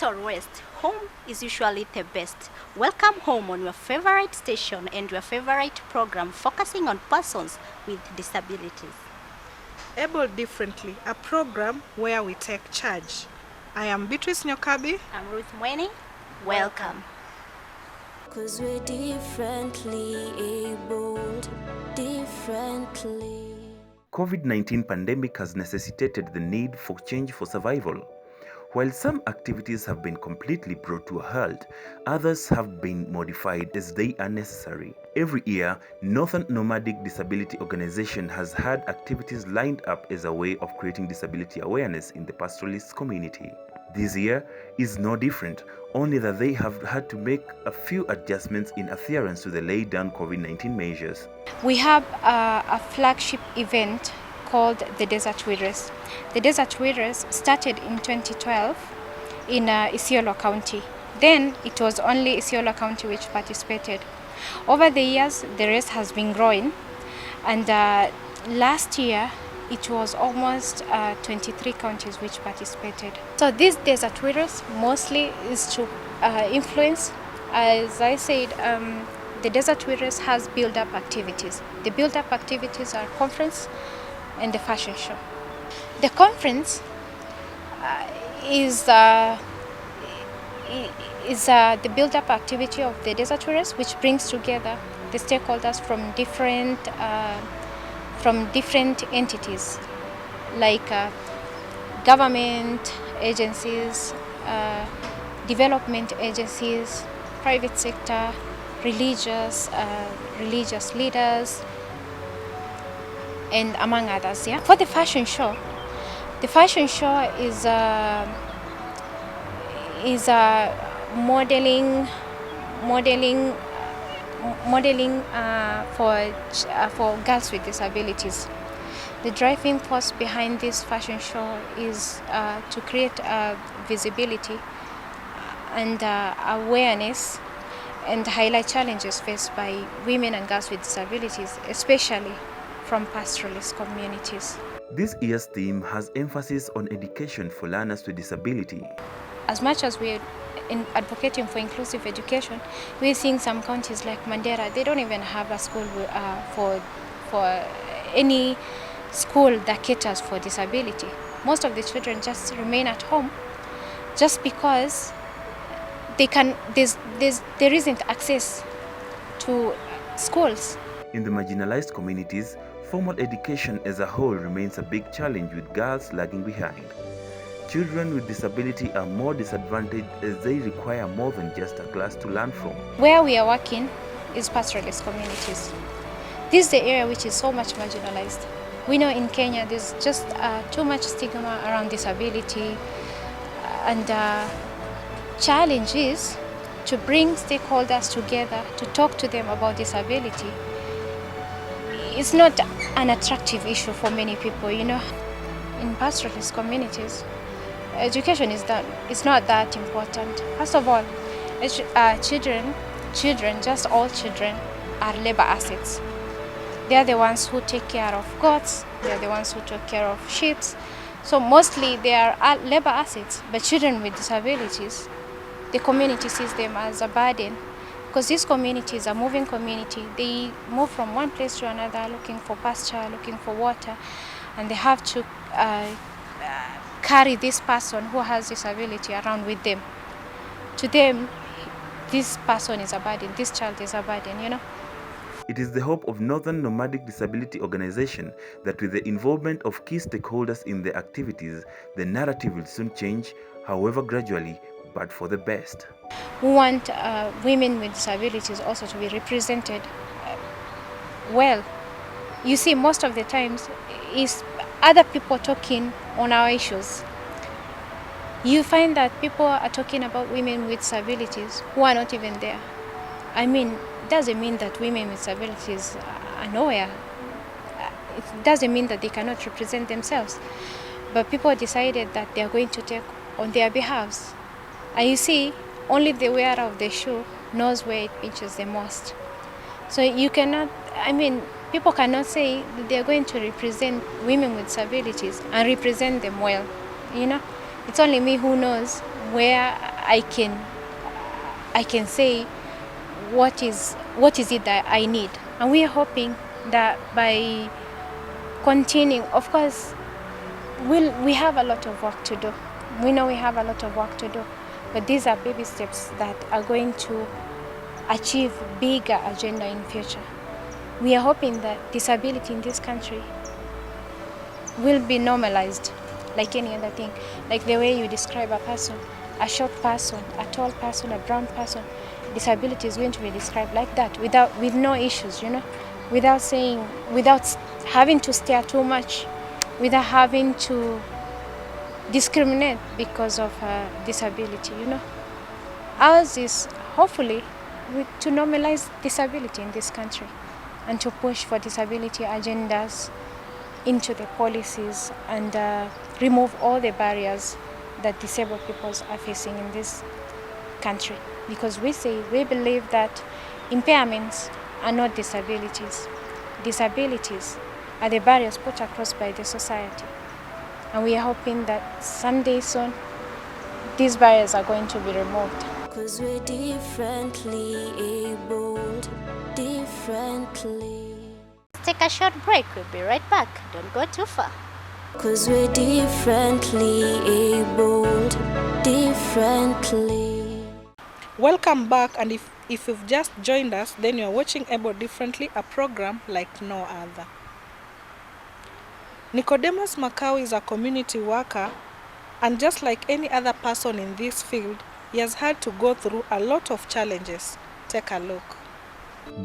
or rest, home is usually the best. Welcome home on your favorite station and your favorite program focusing on persons with disabilities. Able Differently, a program where we take charge. I am Beatrice Nyokabi. I'm Ruth Mweni. Welcome. 'Cause we're differently abled, differently. COVID-19 pandemic has necessitated the need for change for survival. While some activities have been completely brought to a halt, others have been modified as they are necessary. Every year, Northern Nomadic Disability Organization has had activities lined up as a way of creating disability awareness in the pastoralist community. This year is no different, only that they have had to make a few adjustments in adherence to the laid down COVID-19 measures. We have a flagship event called the Desert Wearers. The Desert Wearers started in 2012 in Isiolo County. Then it was only Isiolo County which participated. Over the years, the race has been growing, and last year it was almost 23 counties which participated. So these Desert Wearers mostly is to influence, as I said, the Desert Wearers has build-up activities. The build-up activities are conference and the fashion show. The conference is the build-up activity of the Desert Wearers, which brings together the stakeholders from different entities, like government agencies, development agencies, private sector, religious leaders, and among others. Yeah. For the fashion show is modeling for girls with disabilities. The driving force behind this fashion show is to create visibility and awareness and highlight challenges faced by women and girls with disabilities, especially from pastoralist communities. This year's theme has emphasis on education for learners with disability. As much as we're advocating for inclusive education, we're seeing some counties like Mandera, they don't even have a school for any school that caters for disability. Most of the children just remain at home just because there isn't access to schools. In the marginalized communities, formal education as a whole remains a big challenge, with girls lagging behind. Children with disability are more disadvantaged as they require more than just a class to learn from. Where we are working is pastoralist communities. This is the area which is so much marginalized. We know in Kenya there's just too much stigma around disability, and challenge is to bring stakeholders together to talk to them about disability. It's not an attractive issue for many people, you know. In pastoralist communities, education is not that important. First of all, children, just all children are labor assets. They are the ones who take care of goats, they are the ones who take care of sheep. So mostly they are labor assets, but children with disabilities, the community sees them as a burden, because this community is a moving community. They move from one place to another looking for pasture, looking for water, and they have to carry this person who has disability around with them. To them, this person is a burden, this child is a burden, you know. It is the hope of Northern Nomadic Disability Organization that with the involvement of key stakeholders in the activities, the narrative will soon change, however gradually, but for the best. We want women with disabilities also to be represented well. You see, most of the times is other people talking on our issues. You find that people are talking about women with disabilities who are not even there. I mean, it doesn't mean that women with disabilities are nowhere. It doesn't mean that they cannot represent themselves. But people decided that they are going to take on their behalves. And you see, only the wearer of the shoe knows where it pinches the most. So you cannot, people cannot say that they are going to represent women with disabilities and represent them well, you know. It's only me who knows where I can say what is it that I need. And we are hoping that by continuing, of course, we have a lot of work to do. We know we have a lot of work to do, but these are baby steps that are going to achieve bigger agenda in future. We are hoping that disability in this country will be normalized like any other thing, like the way you describe a person, a short person, a tall person, a brown person. Disability is going to be described like that, with no issues, without having to stare too much, without having to discriminate because of disability, Ours is hopefully to normalize disability in this country and to push for disability agendas into the policies and remove all the barriers that disabled people are facing in this country. Because we believe that impairments are not disabilities. Disabilities are the barriers put across by the society. And we are hoping that someday soon, these barriers are going to be removed. 'Cause we're differently abled, differently. Take a short break. We'll be right back. Don't go too far. 'Cause we're differently abled, differently. Welcome back, and if you've just joined us, then you're watching Able Differently, a program like no other. Nicodemus Makau is a community worker, and just like any other person in this field, he has had to go through a lot of challenges. Take a look.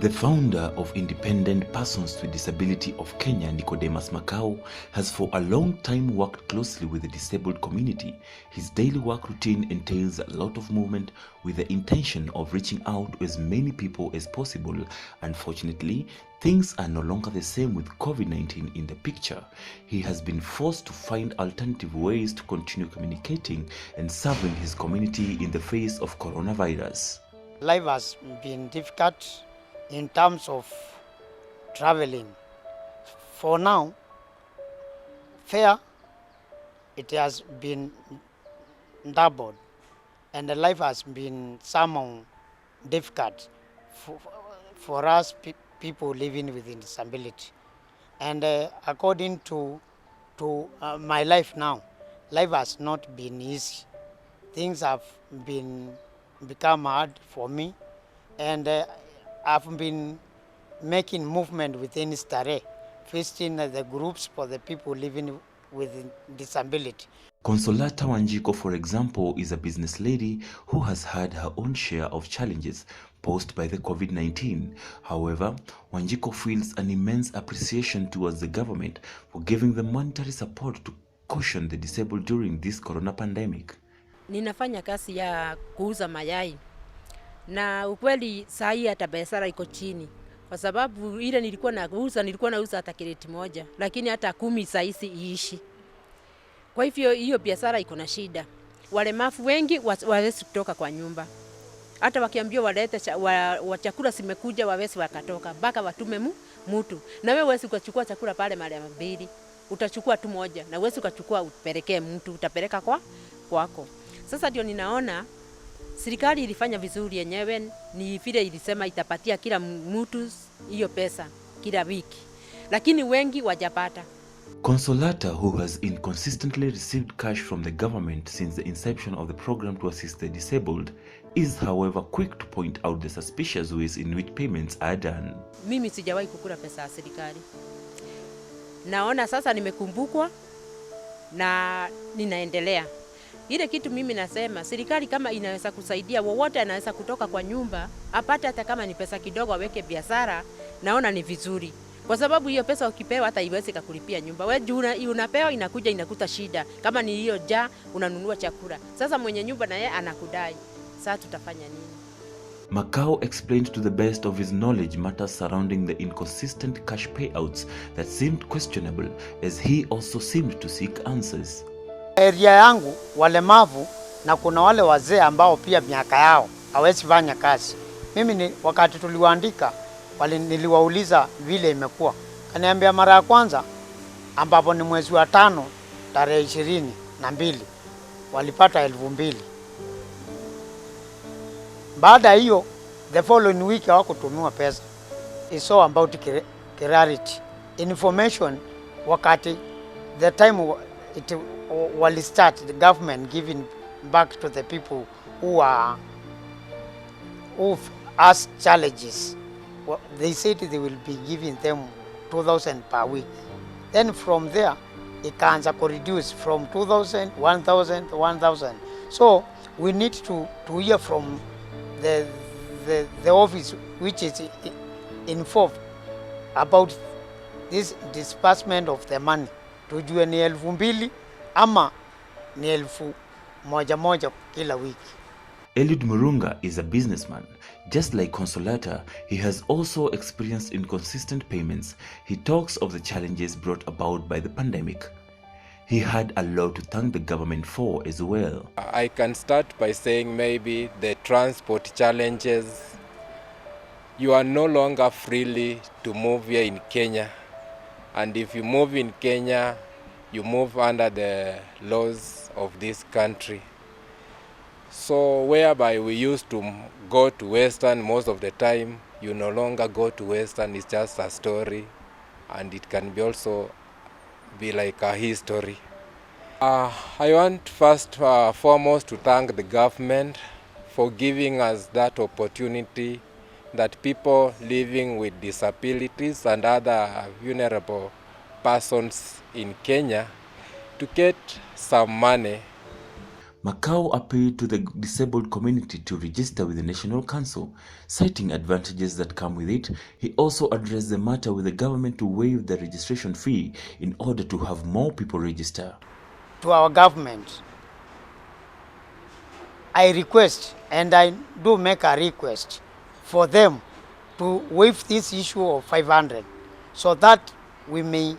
The founder of Independent Persons with Disability of Kenya, Nicodemus Makau, has for a long time worked closely with the disabled community. His daily work routine entails a lot of movement with the intention of reaching out to as many people as possible. Unfortunately, things are no longer the same with COVID-19 in the picture. He has been forced to find alternative ways to continue communicating and serving his community in the face of coronavirus. Life has been difficult in terms of traveling. For now, fare, it has been doubled, and the life has been somehow difficult for us people living with disability. And according to my life now, life has not been easy. Things have become hard for me, and I've been making movement within Stare, visiting the groups for the people living with disability. Consolata Wanjiko, for example, is a business lady who has had her own share of challenges posed by the COVID-19. However, Wanjiko feels an immense appreciation towards the government for giving them monetary support to cushion the disabled during this corona pandemic. Ninafanya kazi ya kuuza mayai, na ukweli saa hii hata biashara iko chini, kwa sababu ile nilikuwa nauza hata kireti moja, lakini hata 10 saa hizi iishi. Kwa hivyo hiyo biashara iko na shida. Walemavu wengi wawezi kutoka kwa nyumba, hata wakiambiwa walete chakula simekuja wawezi wakatoka, mpaka watume mtu. Na wewe huwezi kuchukua chakula pale mara mbili, utachukua tu moja, na huwezi kuchukua upelekee mtu, utapeleka kwako. Sasa ndio ninaona serikali ilifanya vizuri yenyewe, ni vile ilisema itapatia kila mtu hiyo pesa kila wiki, lakini wengi wajapata. Consolata, who has inconsistently received cash from the government since the inception of the program to assist the disabled, is however quick to point out the suspicious ways in which payments are done. Mimi sijawahi kukula pesa ya serikali. Naona sasa nimekumbukwa na ninaendelea. Ile kitu mimi nasema, serikali kama inaweza kusaidia, wowote anaweza kutoka kwa nyumba, apate hata kama ni pesa kidogo aweke biashara, naona ni vizuri. Kwa sababu hiyo pesa ukipewa hata iweze kukulipia nyumba. Wewe unapewa inakuja inakuta shida. Kama ni hiyo unanunua chakula. Sasa mwenye nyumba na yeye anakudai. Sasa tutafanya nini? Makau explained to the best of his knowledge matters surrounding the inconsistent cash payouts that seemed questionable, as he also seemed to seek answers. Area yangu walemavu na kuna wale wazee ambao pia miaka yao hawezi fanya kazi. Mimi wakati tuliwaandika niliwauliza vile imekuwa. Kaniambia mara ya kwanza ambapo ni mwezi wa 5 tarehe 22 walipata 2,000. Baada hiyo the following week hawakutumiwa pesa. It's all about clarity. Information wakati the time it will start the government giving back to the people who asked challenges. They said they will be giving them 2,000 per week. Then from there, ikaanza ku reduce from 2,000, 1,000, 1,000. So we need to hear from the office which is involved about this disbursement of the money. Tujue ni 2,000 ama ni 1,000 kila wiki. Eliud Murunga is a businessman. Just like Consolata, he has also experienced inconsistent payments. He talks of the challenges brought about by the pandemic. He had a lot to thank the government for as well. I can start by saying maybe the transport challenges. You are no longer freely to move here in Kenya. And if you move in Kenya, you move under the laws of this country. So whereby we used to go to Western most of the time, you no longer go to Western, it's just a story. And it can be also be like a history. I want first foremost to thank the government for giving us that opportunity that people living with disabilities and other vulnerable persons in Kenya to get some money. Macau appealed to the disabled community to register with the National Council, citing advantages that come with it. He also addressed the matter with the government to waive the registration fee in order to have more people register. To our government, I request, and I do make a request for them to waive this issue of 500 so that we may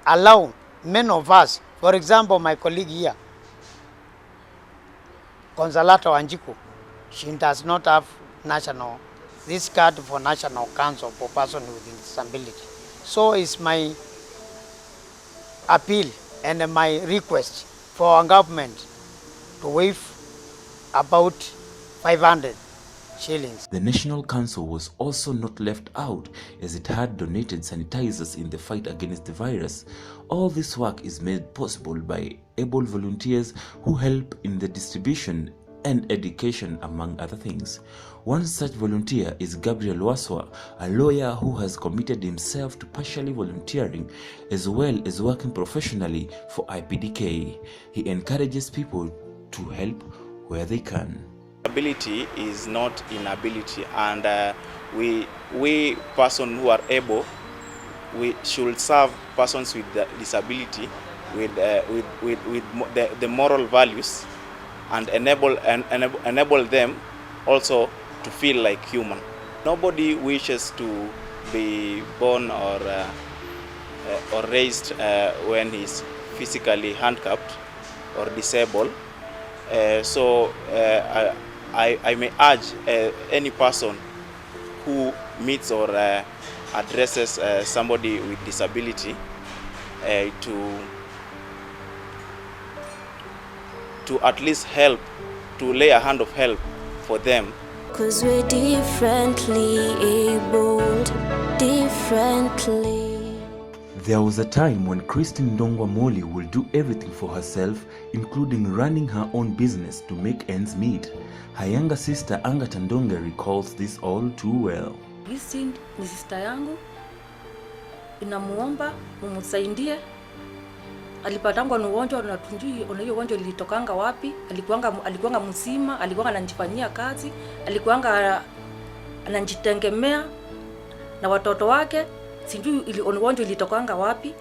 allow many of us, for example, my colleague here, Consolata Wanjiku, she does not have this card for National Council for Persons with Disability. So it's my appeal and my request for our government to waive about 500 shillings. The National Council was also not left out, as it had donated sanitizers in the fight against the virus. All this work is made possible by able volunteers who help in the distribution and education, among other things. One such volunteer is Gabriel Waswa, a lawyer who has committed himself to partially volunteering as well as working professionally for IPDK. He encourages people to help where they can. Ability is not inability, and we persons who are able, we should serve persons with disability with the moral values and enable them also to feel like human. Nobody wishes to be born or raised when he's physically handicapped or disabled. So I may urge any person who meets or addresses somebody with disability to at least help, to lay a hand of help for them. 'Cause we're differently abled, differently. There was a time when Christine Ndongwa Moli would do everything for herself, including running her own business to make ends meet. Her younger sister Anga Tandonge recalls this all too well. Hisi ni sister yangu, inamuomba mumsaidie. Alipatangwa na ugonjwa na tunjui, hiyo ugonjwa lilitokanga wapi? Alikuanga mzima, alikuanga anajifanyia kazi, alikuanga anajitegemea na watoto wake. Sijui ile ugonjwa ilitokanga wapi.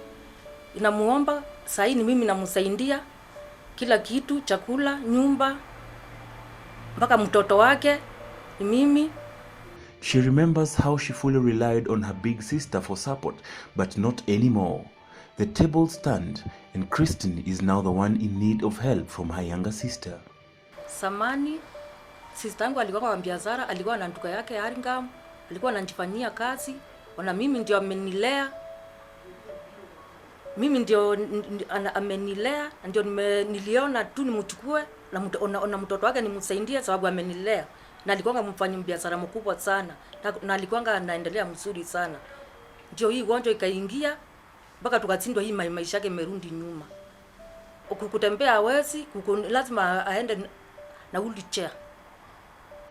Inamuomba sasa ni mimi namsaidia kila kitu, chakula, nyumba, mpaka mtoto wake ni mimi. She remembers how she fully relied on her big sister for support, but not anymore. The tables turned, and Christine is now the one in need of help from her younger sister. Samani, sister yangu alikuwa kwa biashara, alikuwa na nduka yake Haringam, alikuwa anajifanyia kazi, na mimi ndio amenilea. Mimi ndio amenilea, ndio niliona tu nimchukue na mtoto wake nimsaidie sababu amenilea. na alikuwa mfanya biashara mkubwa sana, na alikuwa anaendelea mzuri sana. Ndio hii ugonjwa ikaingia mpaka tukatsindwa, hii maisha yake imerudi nyuma. Kutembea hawezi, lazima aende na wheelchair.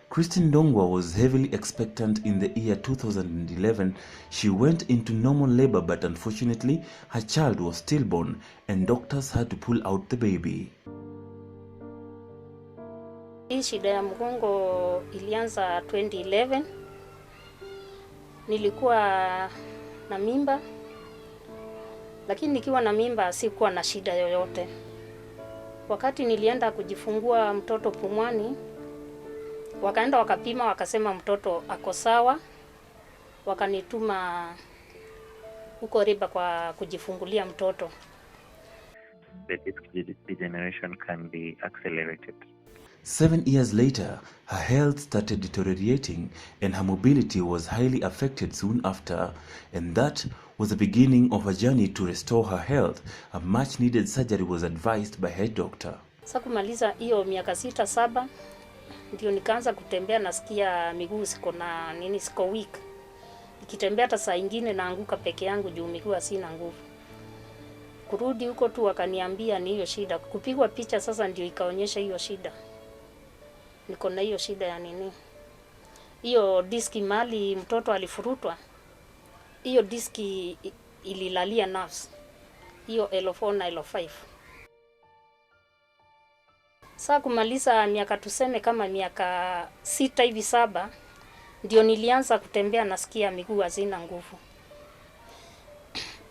Christine Ndongwa was heavily expectant in the year 2011. She went into normal labor, but unfortunately her child was stillborn and doctors had to pull out the baby. Hii shida ya mgongo ilianza 2011. Nilikuwa na mimba, lakini nikiwa na mimba sikuwa na shida yoyote. Wakati nilienda kujifungua mtoto Pumwani, wakaenda wakapima, wakasema mtoto ako sawa, wakanituma huko Riba kwa kujifungulia mtoto. The disc degeneration can be accelerated. 7 years later, her health started deteriorating and her mobility was highly affected soon after, and that was the beginning of a journey to restore her health. A much needed surgery was advised by her doctor. Sasa kumaliza hiyo miaka 6-7 ndio nikaanza kutembea, nasikia miguu siko weak. Nikitembea hata saa nyingine naanguka peke yangu juu miguu sina nguvu. Kurudi huko tu wakaniambia ni hiyo shida. Kupigwa picha sasa ndio ikaonyesha hiyo shida. Niko na hiyo shida ya nini? Hiyo diski mali mtoto alifurutwa. Hiyo diski ililalia nerves. Hiyo L4 na L5. Sasa kumaliza miaka tuseme kama miaka 6 hivi 7 ndio nilianza kutembea, nasikia miguu hazina nguvu.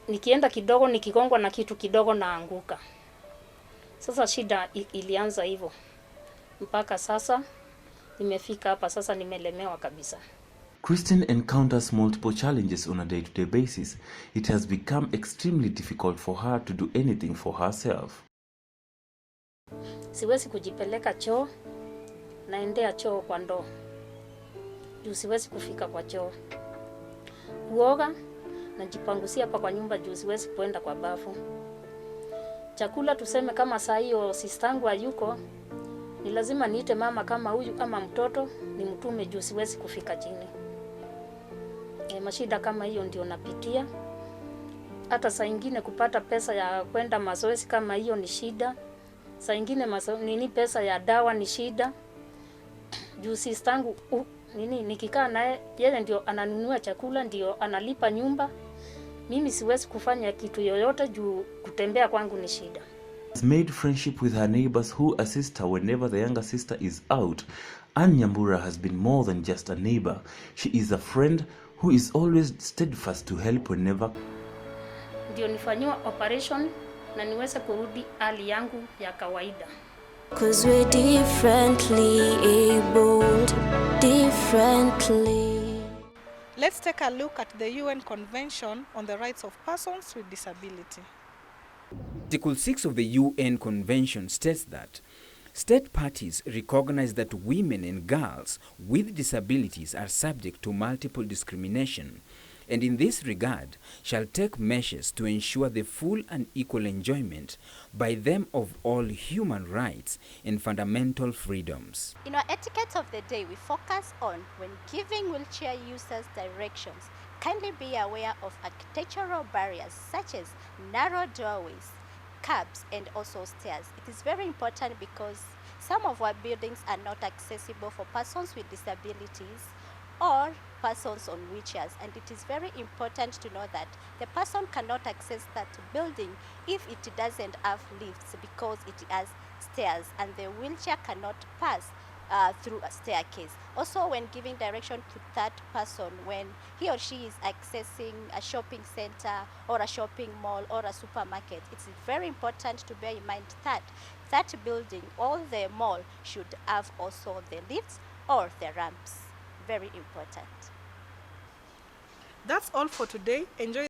Nikienda kidogo nikigongwa na kitu kidogo naanguka. Sasa shida ilianza hivyo. Mpaka sasa nimefika hapa, sasa nimelemewa kabisa. Christine encounters multiple challenges on a day-to-day basis. It has become extremely difficult for her to do anything for herself. Siwezi kujipeleka choo, naendea choo kwa ndoo. Juu siwezi kufika kwa choo. Kuoga najipangusia hapa kwa nyumba juu siwezi kuenda kwa bafu. Chakula tuseme kama saa hiyo sistangu hayuko, ni lazima niite mama kama huyu ama mtoto nimtume juu siwezi kufika chini. Mashida kama hiyo ndio napitia. Hata saa nyingine kupata pesa ya kwenda mazoezi kama hiyo ni shida. Saa nyingine pesa ya dawa ni shida. Juu sistangu nikikaa naye yeye ndio ananunua chakula, ndio analipa nyumba. Mimi siwezi kufanya kitu yoyote juu kutembea kwangu ni shida. Has made friendship with her neighbors who assist her whenever the younger sister is out. Ann Nyambura has been more than just a neighbor. She is a friend who is always steadfast to help whenever. Ndio nifanywa operation na niweze kurudi hali yangu ya kawaida. 'Cause we're differently abled, differently. Let's take a look at the UN Convention on the Rights of Persons with Disability. Article 6 of the UN Convention states that state parties recognize that women and girls with disabilities are subject to multiple discrimination, and in this regard shall take measures to ensure the full and equal enjoyment by them of all human rights and fundamental freedoms. In our etiquette of the day, we focus on when giving wheelchair users directions, kindly be aware of architectural barriers such as narrow doorways, curbs, and also stairs. It is very important because some of our buildings are not accessible for persons with disabilities or persons on wheelchairs, and it is very important to know that the person cannot access that building if it doesn't have lifts because it has stairs, and the wheelchair cannot pass through a staircase. Also, when giving direction to that person when he or she is accessing a shopping center or a shopping mall or a supermarket, it's very important to bear in mind that that building or the mall should have also the lifts or the ramps. Very important. That's all for today. Enjoy